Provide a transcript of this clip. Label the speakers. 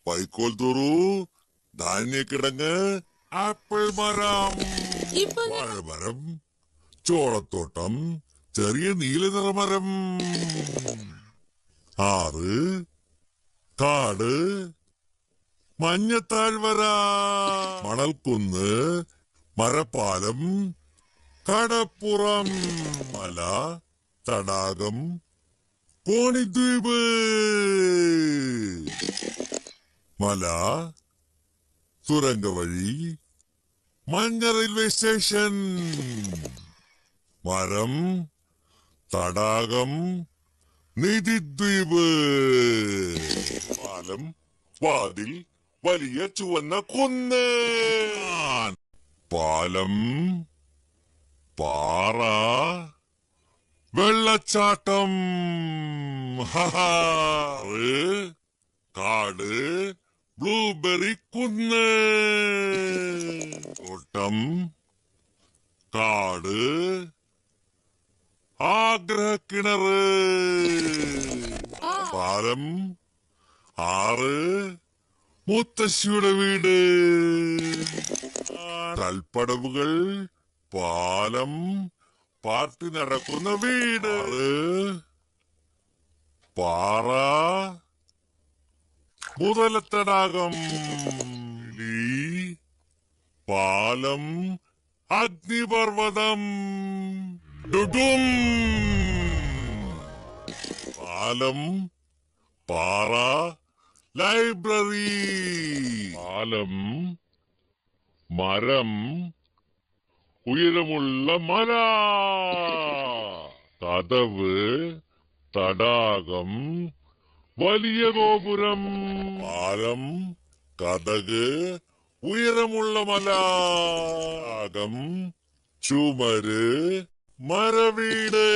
Speaker 1: വൈക്കോൽ തുറു, ധാന്യക്കിടങ്ങ്, ആപ്പിൾ മരം, വാഴമരം, ചോളത്തോട്ടം, ചെറിയ നീലനിറമരം. 6 കാട്, മഞ്ഞത്താഴ്വര, മണൽക്കുന്ന്, മരപ്പാലം, കടപ്പുറം, മല, തടാകം, കോണിദ്വീപ്, മല, സുരംഗവഴി, മഞ്ഞ റെയിൽവേ സ്റ്റേഷൻ, മരം, തടാകം, നിധിദ്വീപ്, പാലം, വാതിൽ, വലിയ ചുവന്ന കുന്ന്, പാലം, പാറ, വെള്ളച്ചാട്ടം, കാട്, ബ്ലൂബെറി കുന്ന്, തോട്ടം, കാട്, ആഗ്രഹക്കിണറ്, പാലം, 6 മുത്തശ്ശിയുടെ വീട്, കൽപ്പടവുകൾ, പാലം, പാർട്ടി നടക്കുന്ന വീട്, പാറ, മുതലത്തടാകം, പാലം, അഗ്നിപർവതം, ഡുഡും, പാലം, പാറ, ലൈബ്രറി, പാലം, മരം, ഉയരമുള്ള മല, കതവ്, തടാകം, വലിയ ഗോപുരം, പാലം, കതക്, ഉയരമുള്ള മല, തടാകം, ചുമര്, മരവീട്.